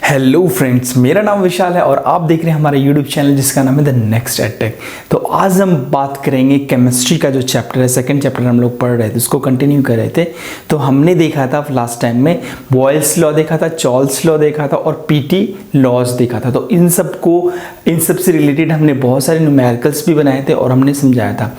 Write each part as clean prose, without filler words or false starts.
Hello friends, मेरा नाम विशाल है और आप देख रहे हैं हमारा यूट्यूब चैनल जिसका नाम है द नेक्स्ट एडटेक। तो आज हम बात करेंगे केमिस्ट्री का जो चैप्टर है, सेकंड चैप्टर हम लोग पढ़ रहे थे, उसको कंटिन्यू कर रहे थे। तो हमने देखा था लास्ट टाइम में बॉयल्स लॉ देखा था, चार्ल्स लॉ देखा था और पीटी लॉज देखा था। तो इन सब से रिलेटेड हमने बहुत सारे न्यूमेरिकल्स भी बनाए थे और हमने समझाया था।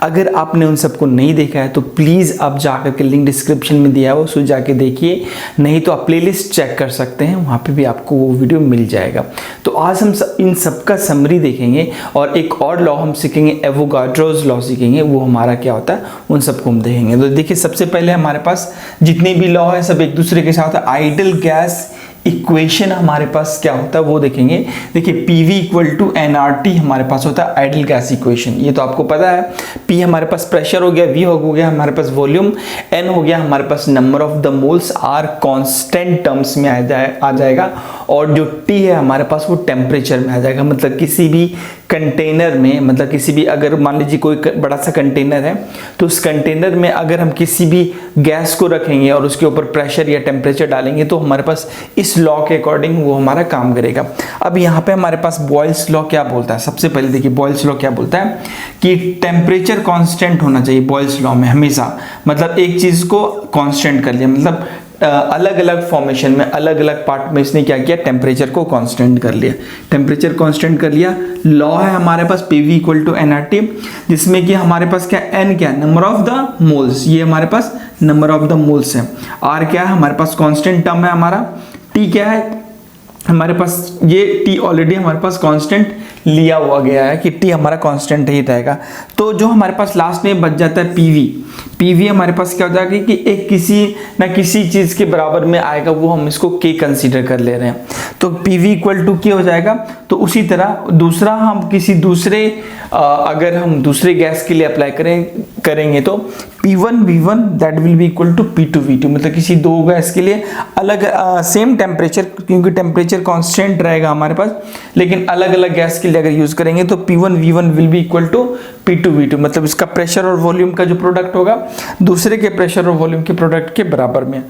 अगर आपने उन सबको नहीं देखा है तो प्लीज़ आप जाकर के लिंक डिस्क्रिप्शन में दिया है उसको जाके देखिए, नहीं तो आप प्लेलिस्ट चेक कर सकते हैं, वहाँ पे भी आपको वो वीडियो मिल जाएगा। तो आज हम इन सब का समरी देखेंगे और एक और लॉ हम सीखेंगे, एवोगाड्रोस लॉ सीखेंगे। वो हमारा क्या होता है उन सबको हम देखेंगे। तो देखिए, सबसे पहले हमारे पास जितने भी लॉ है सब एक दूसरे के साथ है। आइडियल गैस इक्वेशन हमारे पास क्या होता है वो देखेंगे। देखिए, PV इक्वल टू nRT हमारे पास होता है आइडियल गैस इक्वेशन, ये तो आपको पता है। P हमारे पास प्रेशर हो गया, V हो गया हमारे पास वॉल्यूम, N हो गया हमारे पास number of the moles, R constant terms में आ जाएगा और जो T है हमारे पास वो टेम्परेचर में आ जाएगा। मतलब किसी भी कंटेनर में, मतलब किसी भी, अगर मान लीजिए कोई बड़ा सा कंटेनर है तो उस कंटेनर में अगर हम किसी भी गैस को रखेंगे और उसके ऊपर प्रेशर या टेम्परेचर डालेंगे तो हमारे पास इस लॉ के अकॉर्डिंग वो हमारा काम करेगा। अब यहाँ पे हमारे पास बॉयल्स लॉ क्या बोलता है, सबसे पहले देखिए बॉयल्स लॉ क्या बोलता है कि टेम्परेचर कांस्टेंट होना चाहिए बॉयल्स लॉ में हमेशा। मतलब एक चीज को कांस्टेंट कर लिया, मतलब अलग अलग फॉर्मेशन में, अलग अलग पार्ट में इसने क्या किया, टेम्परेचर को कांस्टेंट कर लिया। टेम्परेचर कांस्टेंट कर लिया। लॉ है हमारे पास PV इक्वल टू nRT, जिसमें कि हमारे पास क्या, N क्या, नंबर ऑफ द मोल्स, ये हमारे पास नंबर ऑफ द मोल्स है। R क्या है हमारे पास, कांस्टेंट टर्म है हमारा। T क्या है हमारे पास, ये T ऑलरेडी हमारे पास कांस्टेंट लिया हुआ गया है कि T हमारा कांस्टेंट ही रहेगा। तो जो हमारे पास लास्ट में बच जाता है PV हमारे पास क्या हो जाएगा कि एक किसी ना किसी चीज के बराबर में आएगा, वो हम इसको K कंसीडर कर ले रहे हैं। तो PV इक्वल टू K हो जाएगा। तो उसी तरह दूसरा हम किसी दूसरे अगर हम दूसरे गैस के लिए अप्लाई करेंगे तो P1V1 that will be equal to P2V2। मतलब किसी दो गैस के लिए अलग सेम टेम्परेचर, क्योंकि टेम्परेचर कांस्टेंट रहेगा हमारे पास, लेकिन अलग अलग गैस के लिए अगर यूज करेंगे तो P1V1 will be equal to P2V2। मतलब इसका प्रेशर और वॉल्यूम का जो प्रोडक्ट होगा दूसरे के प्रेशर और वॉल्यूम के प्रोडक्ट के बराबर में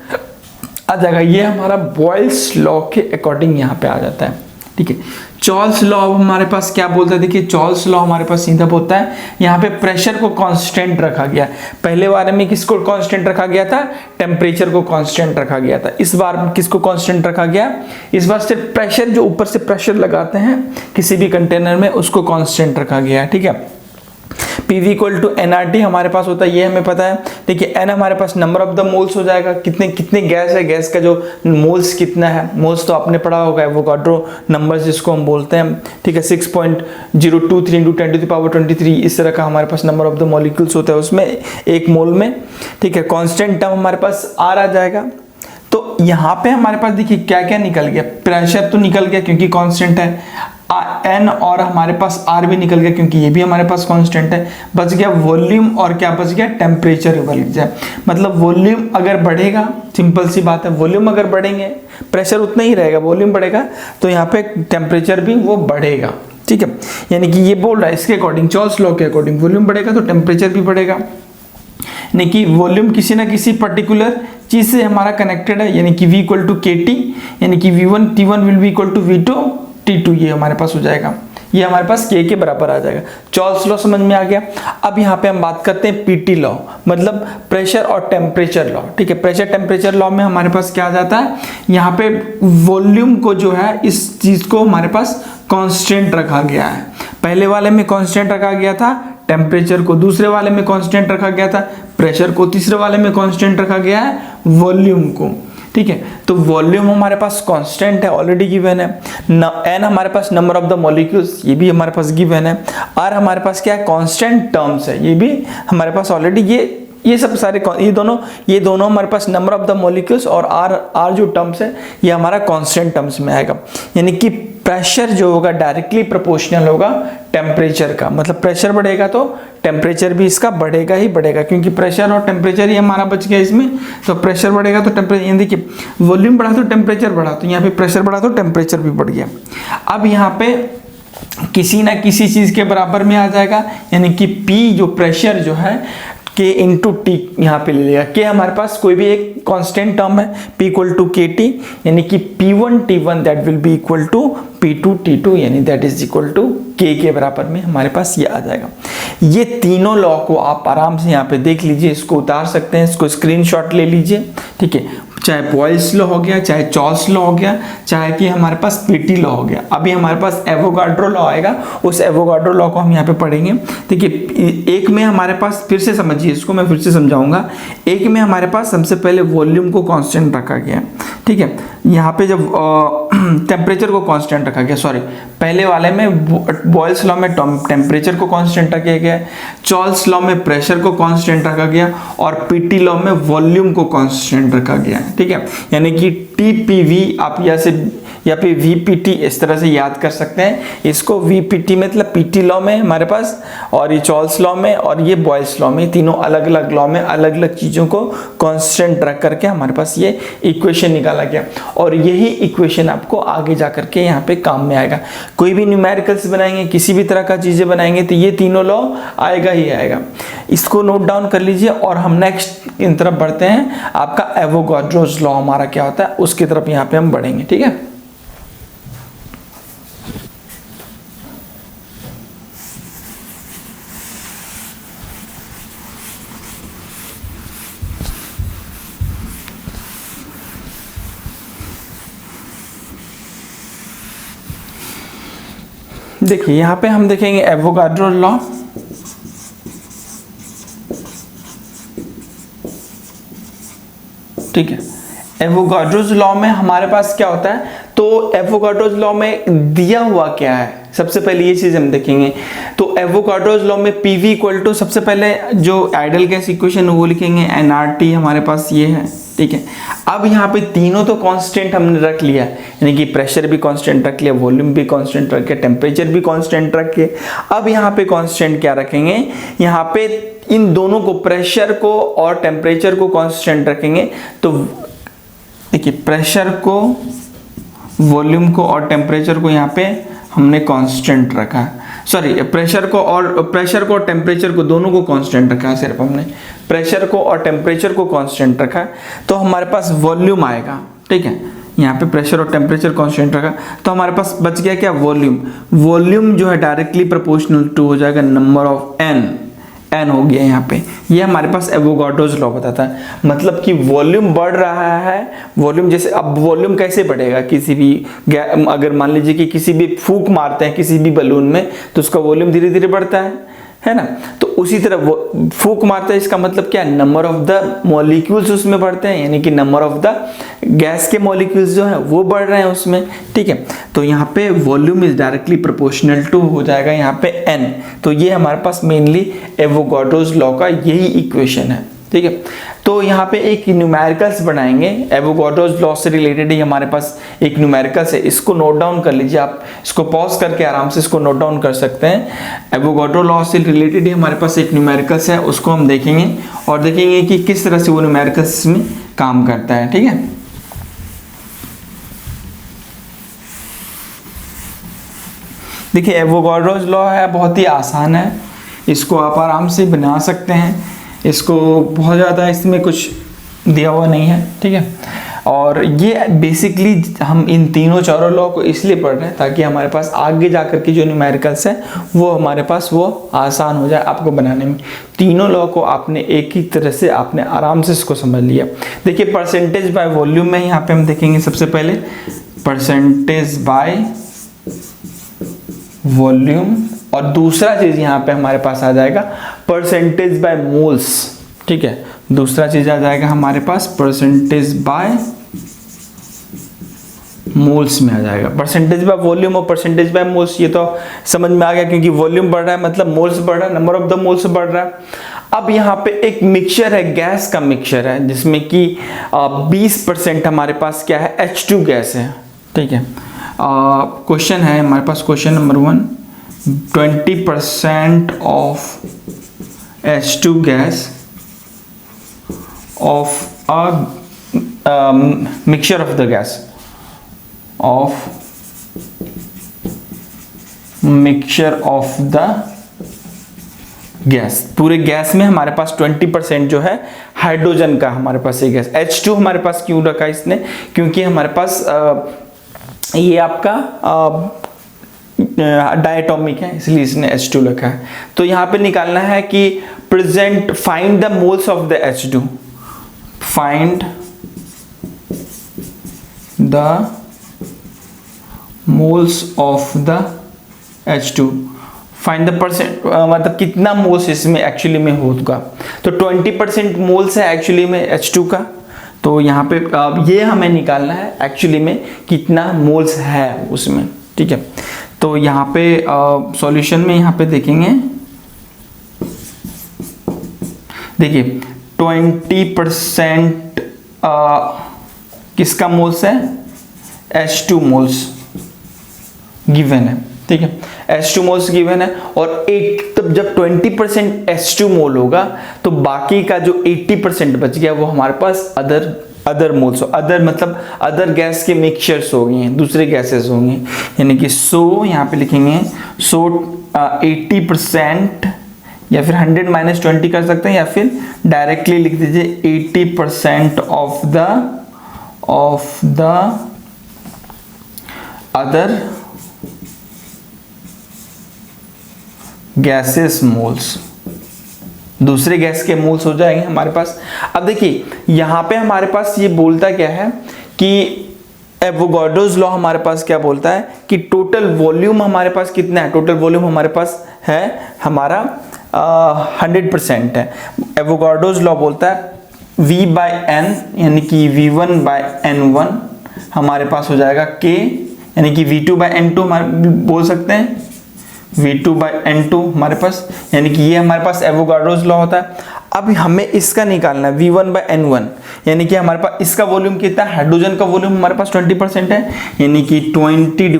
आ जाएगा। ये हमारा बॉयल्स लॉ के अकॉर्डिंग यहाँ पे आ जाता है। ठीक है, चार्ल्स लॉ हमारे पास क्या बोलता है, देखिए चार्ल्स लॉ हमारे पास सीधा बोलता है, यहाँ पे प्रेशर को कांस्टेंट रखा गया। पहले बार में किसको कांस्टेंट रखा गया था, टेम्परेचर को कांस्टेंट रखा गया था। इस बार में किसको कांस्टेंट रखा गया, इस बार सिर्फ प्रेशर, जो ऊपर से प्रेशर लगाते हैं किसी भी कंटेनर में, उसको कांस्टेंट रखा गया है। ठीक है, PV इक्वल टू nRT हमारे पास होता है, ये हमें पता है। देखिए N हमारे पास नंबर ऑफ द मोल्स हो जाएगा, कितने गैस है, गैस का जो मोल्स कितना है, मोल्स तो आपने पढ़ा होगा, एवोगाड्रो नंबर जिसको हम बोलते हैं। ठीक है, 6.023 इंटू 10 टू द पावर 23 इस तरह का हमारे पास नंबर ऑफ द मॉलिक्यूल्स होता है उसमें एक मोल में। ठीक है, कांस्टेंट टर्म हमारे पास R आ जाएगा। तो यहाँ पे हमारे पास देखिए क्या क्या निकल गया, प्रेशर तो निकल गया क्योंकि कांस्टेंट है, N और हमारे पास R भी निकल गया क्योंकि ये भी हमारे पास कांस्टेंट है। बच गया वॉल्यूम और क्या बच गया, टेम्परेचर बच गया। मतलब वॉल्यूम अगर बढ़ेगा, सिंपल सी बात है, वॉल्यूम अगर बढ़ेंगे प्रेशर उतना ही रहेगा, वॉल्यूम बढ़ेगा तो यहाँ पे टेम्परेचर भी वो बढ़ेगा। ठीक है, यानी कि ये बोल रहा है इसके अकॉर्डिंग, चार्ल्स लॉ के अकॉर्डिंग वॉल्यूम बढ़ेगा तो टेम्परेचर भी बढ़ेगा। यानी कि वॉल्यूम किसी ना किसी पर्टिकुलर चीज से हमारा कनेक्टेड है, यानी कि V इक्वल टू KT, यानी कि V1 T1 will be equal to V2 T2, ये हमारे पास हो जाएगा, ये हमारे पास K के बराबर आ जाएगा। चार्ल्स लॉ समझ में आ गया। अब यहाँ पे हम बात करते हैं PT लॉ, मतलब प्रेशर और टेम्परेचर लॉ। ठीक है, प्रेशर टेम्परेचर लॉ में हमारे पास क्या आ जाता है, यहाँ पे वॉल्यूम को जो है, इस चीज को हमारे पास कांस्टेंट रखा गया है। पहले वाले में कांस्टेंट रखा गया था टेम्परेचर को, दूसरे वाले में कांस्टेंट रखा गया था प्रेशर को, तीसरे वाले में कांस्टेंट रखा गया है वॉल्यूम को। ठीक है, तो वॉल्यूम हमारे पास कांस्टेंट है, ऑलरेडी गिवन है। N हमारे पास नंबर ऑफ द मॉलिक्यूल्स, ये भी हमारे पास गिवन है। R हमारे पास क्या है, कांस्टेंट टर्म्स है, ये भी हमारे पास ऑलरेडी, ये सब सारे ये दोनों हमारे पास नंबर ऑफ द मॉलिक्यूल्स और R जो टर्म्स है ये हमारा कांस्टेंट टर्म्स में आएगा। यानी कि प्रेशर जो होगा डायरेक्टली प्रोपोर्शनल होगा टेम्परेचर का। मतलब प्रेशर बढ़ेगा तो टेम्परेचर भी इसका बढ़ेगा ही बढ़ेगा, क्योंकि प्रेशर और टेम्परेचर ही हमारा बच गया इसमें। तो प्रेशर बढ़ेगा तो टेम्परेचर, देखिए वॉल्यूम बढ़ा तो टेम्परेचर बढ़ा, तो यहाँ पे प्रेशर बढ़ा तो टेम्परेचर भी बढ़ गया। अब यहाँ पे किसी ना किसी चीज के बराबर में आ जाएगा, यानी कि P जो प्रेशर जो है के इंटू टी यहाँ पे ले लिया। के हमारे पास कोई भी एक कांस्टेंट टर्म है, P equal to k T, यानी कि P1 T1 that will be equal to P2 T2, यानी दैट इज इक्वल टू के बराबर में हमारे पास ये आ जाएगा। ये तीनों लॉ को आप आराम से यहाँ पे देख लीजिए, इसको उतार सकते हैं, इसको स्क्रीनशॉट ले लीजिए, ठीक है। चाहे बॉयल्स लॉ हो गया, चाहे चॉल्स लॉ हो गया, चाहे कि हमारे पास पीटी लॉ हो गया। अभी हमारे पास एवोगाड्रो लॉ आएगा, उस एवोगाड्रो लॉ को हम यहाँ पे पढ़ेंगे। देखिए एक में हमारे पास, फिर से समझिए इसको, मैं फिर से समझाऊंगा। एक में हमारे पास सबसे पहले वॉल्यूम को कांस्टेंट रखा गया, ठीक है। यहाँ पे जब टेम्परेचर को कांस्टेंट रखा गया, सॉरी पहले वाले में बॉयल्स लॉ में टेम्परेचर को कांस्टेंट रखा गया, चॉल्स लॉ में प्रेशर को कांस्टेंट रखा गया, और पीटी लॉ में वॉल्यूम को कांस्टेंट रखा गया, ठीक है। यानी कि टीपीवी आप या फिर वीपीटी इस तरह से याद कर सकते हैं इसको। वीपीटी मतलब पीटी लॉ में हमारे पास, और ये चॉल्स लॉ में, और ये बॉयल्स लॉ में, तीनों अलग अलग लॉ में अलग अलग चीज़ों को कांस्टेंट रख करके हमारे पास ये इक्वेशन निकाला गया। और यही इक्वेशन आपको आगे जा करके यहाँ पे काम में आएगा। कोई भी न्यूमेरिकल्स बनाएंगे, किसी भी तरह का चीज़ें बनाएंगे, तो ये तीनों लॉ आएगा ही आएगा। इसको नोट डाउन कर लीजिए, और हम नेक्स्ट इन तरफ बढ़ते हैं। आपका एवोगाड्रोस लॉ हमारा क्या होता है उसकी तरफ यहाँ पे हम बढ़ेंगे, ठीक है। देखिए यहाँ पे हम देखेंगे एवोगाड्रो लॉ, ठीक है। एवोगाड्रोस लॉ में हमारे पास क्या होता है, तो एवोगाड्रोस लॉ में दिया हुआ क्या है, सबसे पहले ये चीज हम देखेंगे। तो एवोगाड्रोस लॉ में पीवी इक्वल टू, सबसे पहले जो आइडियल गैस इक्वेशन वो लिखेंगे, एनआरटी हमारे पास ये है, ठीक है। अब यहाँ पे तीनों तो कांस्टेंट हमने रख लिया, यानी कि प्रेशर भी कांस्टेंट रख लिया, वॉल्यूम भी कांस्टेंट रख के, टेम्परेचर भी कांस्टेंट रख के। अब यहाँ पे कांस्टेंट क्या रखेंगे, यहाँ पे इन दोनों को, प्रेशर को और टेम्परेचर को कांस्टेंट रखेंगे। तो देखिए प्रेशर को, वॉल्यूम को और टेम्परेचर को यहाँ पे हमने कांस्टेंट रखा है, सॉरी प्रेशर को और टेम्परेचर को, दोनों को कांस्टेंट रखा है, सिर्फ हमने प्रेशर को और टेम्परेचर को कांस्टेंट रखा है। तो हमारे पास वॉल्यूम आएगा, ठीक है। यहाँ पे प्रेशर और टेम्परेचर कांस्टेंट रखा, तो हमारे पास बच गया क्या, वॉल्यूम। वॉल्यूम जो है डायरेक्टली प्रोपोर्शनल टू हो जाएगा नंबर ऑफ एन हो गया यहाँ पे। ये हमारे पास एवोगाड्रोस लॉ बताता है, मतलब कि वॉल्यूम बढ़ रहा है। वॉल्यूम जैसे, अब वॉल्यूम कैसे बढ़ेगा, किसी भी अगर मान लीजिए कि किसी भी फूंक मारते हैं किसी भी बलून में, तो उसका वॉल्यूम धीरे धीरे बढ़ता है ना। तो उसी तरह वो फूंक मारता है, इसका मतलब क्या, नंबर ऑफ द मॉलिक्यूल्स उसमें बढ़ते हैं, यानी कि नंबर ऑफ द गैस के मॉलिक्यूल्स जो है वो बढ़ रहे हैं उसमें, ठीक है। तो यहाँ पे volume is directly proportional to हो जाएगा यहाँ पे एन। तो ये हमारे पास मेनली एवोगाड्रोस लॉ का यही इक्वेशन है, ठीक है। तो यहाँ पे एक न्यूमेरिकल्स बनाएंगे, एवोगाड्रोस लॉ से रिलेटेड ही हमारे पास एक न्यूमेरिकल्स है, इसको नोट डाउन कर लीजिए आप, इसको पॉज करके आराम से इसको नोट डाउन कर सकते हैं। एवोगाड्रो लॉ से रिलेटेड ही हमारे पास एक न्यूमेरिकल्स है, उसको हम देखेंगे और देखेंगे कि किस तरह से वो न्यूमेरिकल्स में काम करता है, ठीक है। देखिए एवोगाड्रोस लॉ है, बहुत ही आसान है, इसको आप आराम से बना सकते हैं, इसको बहुत ज़्यादा इसमें कुछ दिया हुआ नहीं है, ठीक है। और ये बेसिकली हम इन तीनों चारों लॉ को इसलिए पढ़ रहे हैं ताकि हमारे पास आगे जाकर के जो न्यूमेरिकल्स है वो हमारे पास वो आसान हो जाए आपको बनाने में। तीनों लॉ को आपने एक ही तरह से आपने आराम से इसको समझ लिया। देखिए परसेंटेज बाय वॉल्यूम में यहाँ पे हम देखेंगे सबसे पहले परसेंटेज बाय वॉल्यूम, और दूसरा चीज यहाँ पे हमारे पास आ जाएगा परसेंटेज बाय मोल्स, ठीक है। दूसरा चीज आ जाएगा हमारे पास परसेंटेज बाय मोल्स में आ जाएगा। परसेंटेज बाय वॉल्यूम और परसेंटेज बाय मोल्स ये तो समझ में आ गया, क्योंकि वॉल्यूम बढ़ रहा है मतलब मोल्स बढ़ रहा है, नंबर ऑफ द मोल्स बढ़ रहा है। अब यहाँ पे एक मिक्सचर है, गैस का मिक्सचर है, जिसमें कि 20% हमारे पास क्या है, H2 गैस है, ठीक है। क्वेश्चन है हमारे पास, question number 1, 20% of H2 gas of a mixture of the gas, of mixture of the gas, पूरे गैस में हमारे पास 20% जो है हाइड्रोजन का हमारे पास ये गैस। H2 हमारे पास क्यों रखा इसने, क्योंकि हमारे पास ये आपका डायटोमिक है, इसलिए इसने H2 रखा है। तो यहाँ पे निकालना है कि present, find the moles of the H2, find the moles of the H2, find the percent, मतलब कितना मोल्स इसमें एक्चुअली में होगा। तो 20% मोल्स है एक्चुअली में H2 का। तो यहाँ पे ये हमें निकालना है एक्चुअली में कितना मोल्स है उसमें, ठीक है। तो यहाँ पे सॉल्यूशन में यहाँ पे देखेंगे, देखिए 20% किसका मोल्स है, H2 मोल्स गिवन है, ठीक है। H2 मोल्स गिवन है और एक, तब जब 20% H2 मोल होगा तो बाकी का जो 80% बच गया वो हमारे पास अदर मोल्स, अदर मतलब अदर गैस के मिक्सचर्स हो गए हैं, दूसरे गैसेस होंगे। यानी कि सो यहाँ पे लिखेंगे, सो 80% या फिर 100 - 20 कर सकते हैं, या फिर डायरेक्टली लिख दीजिए 80% of the other gases moles, दूसरे गैस के मोल्स हो जाएंगे हमारे पास। अब देखिए यहाँ पे हमारे पास ये बोलता क्या है कि एवोगाड्रोस लॉ हमारे पास क्या बोलता है कि टोटल वॉल्यूम हमारे पास कितना है, टोटल वॉल्यूम हमारे पास है हमारा 100% है। एवोगाड्रोस लॉ बोलता है V/N, यानी कि V1/N1 हमारे पास हो जाएगा K, यानी कि V2/N2 हमारे बोल सकते हैं, V2/N2 हमारे पास, यानी कि ये हमारे पास एवोगाड्रोस लॉ होता है। अब हमें इसका निकालना है V1/N1, यानी कि हमारे पास इसका वॉल्यूम कितना है, हाइड्रोजन का वॉल्यूम हमारे पास 20% है, यानी कि 20 /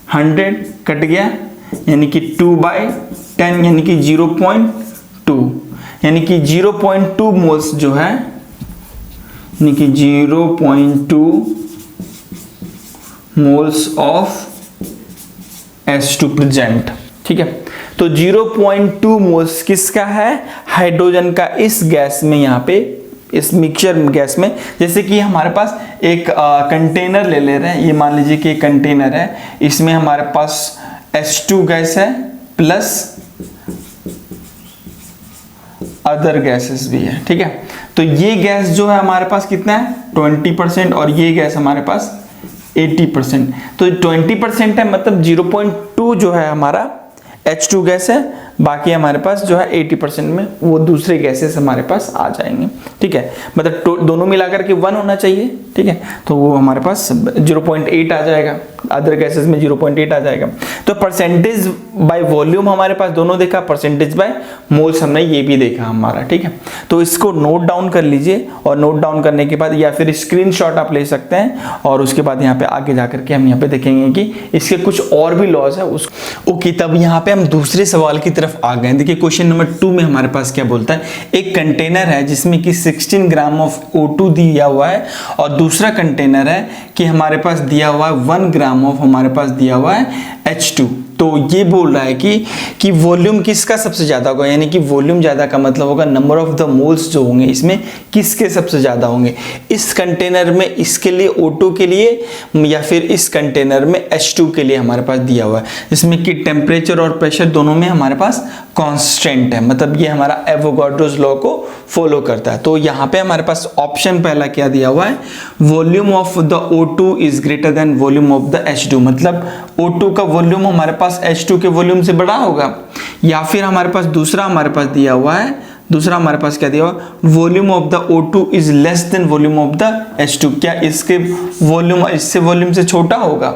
100 कट गया, यानी कि 2/10, यानी कि 0.2, यानी कि 0.2 मोल्स जो है, यानी कि 0.2 मोल्स ऑफ H2 प्रेजेंट, ठीक है। तो 0.2 मोल्स किसका है, हाइड्रोजन का, इस गैस में, यहाँ पे इस मिक्सचर गैस में। जैसे कि हमारे पास एक कंटेनर ले रहे हैं, ये मान लीजिए कि एक कंटेनर है, इसमें हमारे पास H2 गैस है प्लस अदर गैसेस भी है, ठीक है। तो ये गैस जो है हमारे पास कितना है 20%, और ये गैस हमारे पास 80%। तो 20% है, मतलब 0.2 जो है हमारा H2 गैस है, बाकी हमारे पास जो है 80% में वो दूसरे गैसेस हमारे पास आ जाएंगे, ठीक है। मतलब दोनों मिलाकर के 1 होना चाहिए, ठीक है। तो वो हमारे पास 0.8 आ जाएगा, अदर गैसेस में 0.8 आ जाएगा। तो परसेंटेज बाय वॉल्यूम हमारे पास दोनों देखा, परसेंटेज बाय मोल्स हमने ये भी देखा हमारा, ठीक है। तो इसको नोट डाउन कर लीजिए, और नोट डाउन करने के बाद या फिर स्क्रीनशॉट आप ले सकते हैं, और उसके बाद यहाँ पे आगे जाकर के हम यहाँ पे देखेंगे कि इसके कुछ और भी लॉज है ओके। तब यहाँ पे हम दूसरे सवाल की तरफ आ गए। देखिए क्वेश्चन नंबर 2 में हमारे पास क्या बोलता है, एक कंटेनर है जिसमें कि 16 ग्राम ऑफ O2 दिया हुआ है, और दूसरा कंटेनर है कि हमारे पास दिया हुआ है 1 ग्राम ऑफ हमारे पास दिया हुआ है H2। तो ये बोल रहा है कि वॉल्यूम किसका सबसे ज्यादा होगा, यानी कि वॉल्यूम ज्यादा का मतलब होगा नंबर ऑफ द मोल्स जो होंगे इसमें किसके सबसे ज्यादा होंगे, इस कंटेनर में इसके लिए O2 के लिए, या फिर इस कंटेनर में H2 के लिए हमारे पास दिया हुआ है, जिसमें कि टेम्परेचर और प्रेशर दोनों में हमारे पास कांस्टेंट है। मतलब ये हमारा एवोगाड्रोस लॉ को फॉलो करता है। तो यहाँ पे हमारे पास ऑप्शन पहला क्या दिया हुआ है, volume of the O2 is greater than volume of the H2, मतलब O2 का वॉल्यूम हमारे पास H2 के वॉल्यूम से बड़ा होगा। या फिर हमारे पास दूसरा हमारे पास दिया हुआ है, दूसरा हमारे पास क्या दिया हुआ, volume of the O2 is less than volume of the H2, क्या इसके वॉल्यूम इससे वॉल्यूम से छोटा होगा।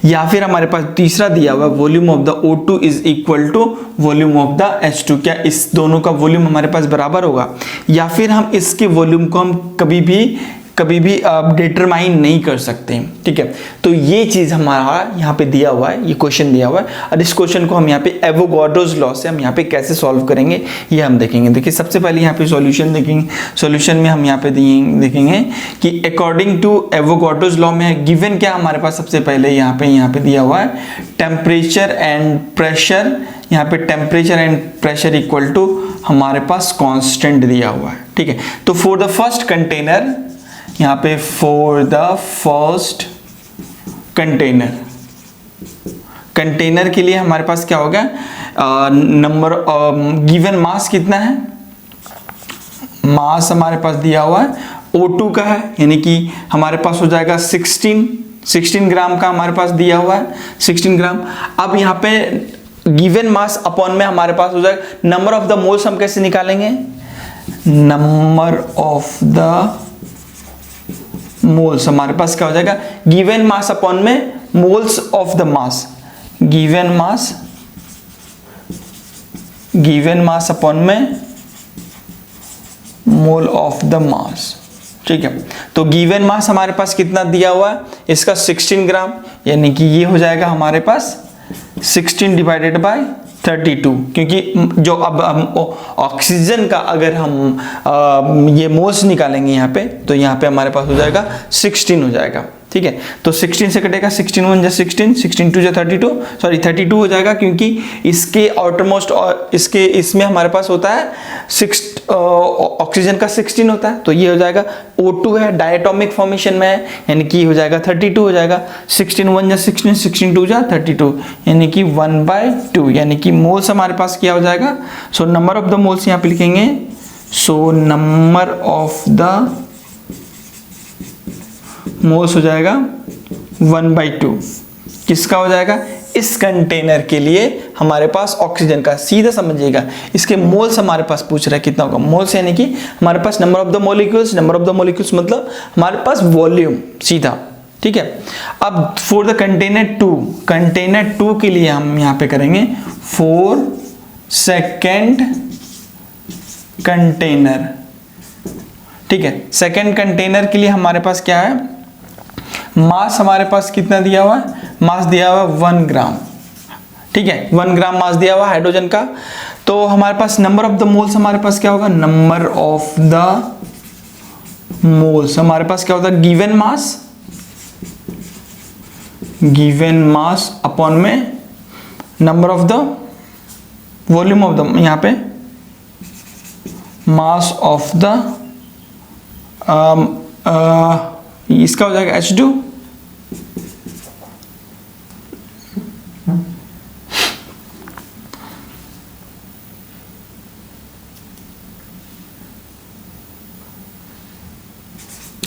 या फिर हमारे पास तीसरा दिया हुआ, volume of the O2 is equal to volume of the H2, क्या इस दोनों का वॉल्यूम हमारे पास बराबर होगा। या फिर हम इसके वॉल्यूम को हम कभी भी कभी भी डिटरमाइन नहीं कर सकते, ठीक है। तो ये चीज़ हमारा यहाँ पे दिया हुआ है, ये क्वेश्चन दिया हुआ है, और इस क्वेश्चन को हम यहाँ पे एवोगाड्रोस लॉ से हम यहाँ पे कैसे सॉल्व करेंगे ये हम देखेंगे। देखिए सबसे पहले यहाँ पे सॉल्यूशन देखेंगे। सॉल्यूशन में हम यहाँ पे देखेंगे कि अकॉर्डिंग टू एवोगाड्रोस लॉ में गिवन क्या हमारे पास, सबसे पहले यहाँ पे दिया हुआ है टेम्परेचर एंड प्रेशर, यहाँ पे temperature and pressure equal to हमारे पास कांस्टेंट दिया हुआ है, ठीक है। तो फॉर द फर्स्ट कंटेनर, यहाँ पे फॉर द फर्स्ट कंटेनर के लिए हमारे पास क्या होगा, नंबर गिवन मास कितना है, मास हमारे पास दिया हुआ है O2 का है, यानी कि हमारे पास हो जाएगा 16 ग्राम का हमारे पास दिया हुआ है, 16 ग्राम। अब यहाँ पे गिवन मास अपॉन में हमारे पास हो जाएगा नंबर ऑफ द मोल्स, हम कैसे निकालेंगे, नंबर ऑफ द मोल्स हमारे पास क्या हो जाएगा, गिवन मास अपॉन में moles of the mass, given mass upon में मोल ऑफ द मास, ठीक है। तो गिवन मास हमारे पास कितना दिया हुआ है, इसका 16 ग्राम, यानी कि ये हो जाएगा हमारे पास 16 डिवाइडेड बाय 32, क्योंकि जो अब हम ऑक्सीजन का अगर हम ये मोल्स निकालेंगे यहाँ पे, तो यहाँ पे हमारे पास हो जाएगा 16 हो जाएगा, ठीक है। तो 16 से कटेगा, 16 1 जा 16, 16 2 जा 32, सॉरी 32 हो जाएगा, क्योंकि इसके आउटरमोस्ट और इसमें हमारे पास होता है ऑक्सीजन का 16 होता है, तो ये हो जाएगा O2 है, डायटोमिक फॉर्मेशन में है, यानी कि हो जाएगा 32 हो जाएगा, 16 1 जा 16, 16 2 जा 32, यानी कि 1/2, यानी कि मोल्स हमारे पास क्या हो जाएगा, so number of the moles यहाँ पे लिखेंगे, so number of the moles हो जाएगा 1/2, किसका हो जाएगा, इस कंटेनर के लिए हमारे पास ऑक्सीजन का, सीधा समझिएगा इसके मोल्स हमारे पास पूछ रहा है कितना होगा, मोल्स यानी कि हमारे पास number of the molecules, number of the molecules मतलब हमारे पास वॉल्यूम, सीधा, ठीक है। अब फॉर द कंटेनर 2 के लिए हम यहाँ पे करेंगे फॉर सेकेंड कंटेनर, ठीक है। सेकेंड कंटेनर के लिए हमारे पास क्या है, मास हमारे पास कितना दिया हुआ है, मास दिया हुआ है 1 ग्राम, ठीक है, 1 ग्राम मास दिया हुआ है हाइड्रोजन का। तो हमारे पास नंबर ऑफ द मोल्स हमारे पास क्या होगा, नंबर ऑफ द मोल्स हमारे पास क्या होता है, गिवन मास अपॉन में number of the volume of the, यहाँ पे मास ऑफ द इसका हो जाएगा H2,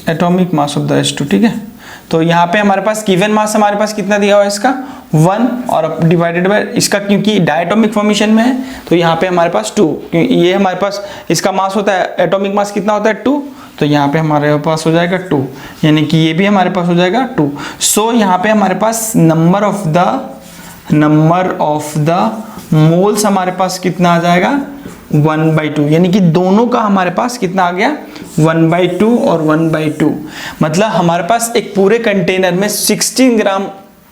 atomic mass of the H2, ठीक है। तो यहाँ पे हमारे पास गिवन मास हमारे पास कितना दिया हुआ है, इसका 1 और डिवाइडेड बाय इसका, क्योंकि डायटोमिक फॉर्मेशन में है तो यहाँ पे हमारे पास 2, ये हमारे पास इसका मास होता है, एटॉमिक मास कितना होता है 2, तो यहाँ पे हमारे पास हो जाएगा 2, यानी कि ये भी हमारे पास हो जाएगा 2। सो यहाँ पे हमारे पास नंबर ऑफ द मोल्स हमारे पास कितना आ जाएगा, 1/2, यानी कि दोनों का हमारे पास कितना आ गया, 1/2 और 1/2, मतलब हमारे पास एक पूरे कंटेनर में 16 ग्राम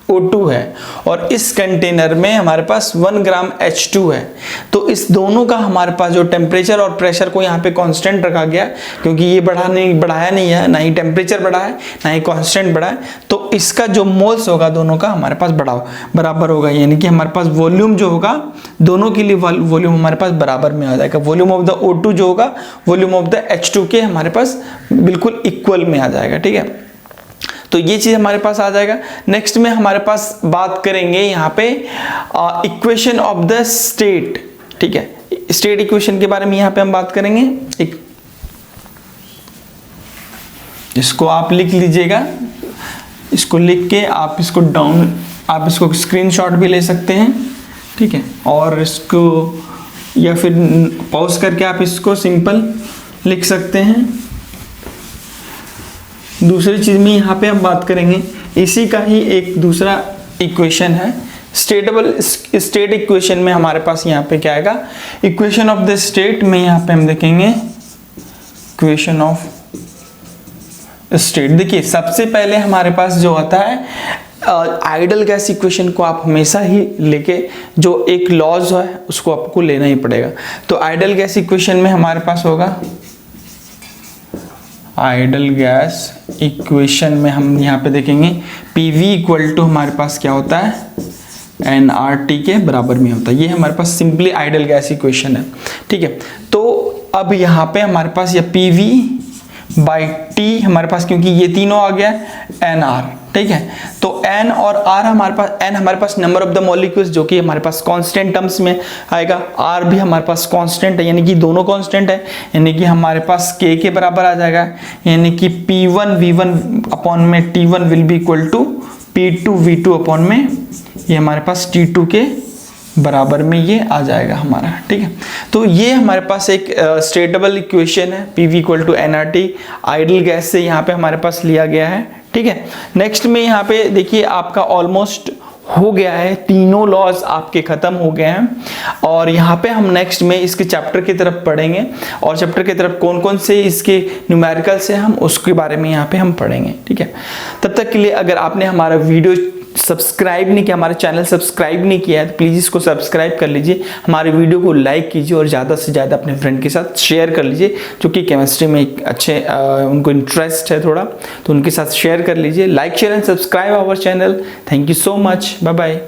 O2 है और इस कंटेनर में हमारे पास 1 ग्राम H2 है। तो इस दोनों का हमारे पास जो टेम्परेचर और प्रेशर को यहाँ पे कांस्टेंट रखा गया, क्योंकि ये बढ़ाया नहीं है, ना ही टेम्परेचर बढ़ा है ना ही कांस्टेंट बढ़ा है, तो इसका जो मोल्स होगा दोनों का हमारे पास बराबर होगा, यानी कि हमारे पास वॉल्यूम जो होगा दोनों के लिए वॉल्यूम हमारे पास बराबर में आ जाएगा। वॉल्यूम ऑफ द O2 जो होगा वॉल्यूम ऑफ द H2 के हमारे पास बिल्कुल इक्वल में आ जाएगा, ठीक है। तो ये चीज हमारे पास आ जाएगा। नेक्स्ट में हमारे पास बात करेंगे यहाँ पे इक्वेशन ऑफ द स्टेट, ठीक है। स्टेट इक्वेशन के बारे में यहाँ पे हम बात करेंगे। इसको आप लिख लीजिएगा, इसको लिख के आप इसको स्क्रीनशॉट भी ले सकते हैं, ठीक है, और इसको या फिर पॉज करके आप इसको सिंपल लिख सकते हैं। दूसरी चीज में यहाँ पे हम बात करेंगे, इसी का ही एक दूसरा इक्वेशन है स्टेट इक्वेशन में हमारे पास यहाँ पे क्या आएगा, इक्वेशन ऑफ द स्टेट में यहाँ पे हम देखेंगे इक्वेशन ऑफ स्टेट। देखिए सबसे पहले हमारे पास जो होता है आइडल गैस इक्वेशन को आप हमेशा ही लेके जो एक लॉज है उसको आपको लेना ही पड़ेगा। तो आइडल गैस इक्वेशन में हमारे पास होगा, आइडल गैस इक्वेशन में हम यहाँ पे देखेंगे पीवी इक्वल टू हमारे पास क्या होता है, nRT के बराबर में होता है। ये हमारे पास सिंपली आइडल गैस इक्वेशन है, ठीक है। तो अब यहाँ पे हमारे पास ये PV बाई T हमारे पास, क्योंकि ये तीनों आ गया NR, ठीक है। तो N और R हमारे पास, N हमारे पास नंबर ऑफ द मॉलिक्यूल्स जो कि हमारे पास कांस्टेंट टर्म्स में आएगा, R भी हमारे पास कांस्टेंट है, यानी कि दोनों कांस्टेंट है, यानी कि हमारे पास K के बराबर आ जाएगा, यानी कि P1 V1 अपॉन में T1 will be equal to P2 V2 upon में ये हमारे पास T2 के बराबर में ये आ जाएगा हमारा, ठीक है। तो ये हमारे पास एक स्टेटेबल इक्वेशन है, PV equal to nRT ideal gas से यहाँ पे हमारे पास लिया गया है, ठीक है। नेक्स्ट में यहाँ पे देखिए आपका ऑलमोस्ट हो गया है, तीनों लॉज आपके खत्म हो गए हैं और यहाँ पे हम नेक्स्ट में इसके चैप्टर की तरफ पढ़ेंगे और चैप्टर की तरफ कौन कौन से इसके न्यूमेरिकल से हम उसके बारे में यहाँ पे हम पढ़ेंगे, ठीक है। तब तक के लिए अगर आपने हमारा वीडियो सब्सक्राइब नहीं किया, हमारे चैनल सब्सक्राइब नहीं किया है तो प्लीज़ इसको सब्सक्राइब कर लीजिए, हमारे वीडियो को लाइक कीजिए और ज़्यादा से ज़्यादा अपने फ्रेंड के साथ शेयर कर लीजिए जो कि केमिस्ट्री में एक अच्छे उनको इंटरेस्ट है थोड़ा, तो उनके साथ शेयर कर लीजिए। Like share and subscribe our channel. Thank you so much, bye bye.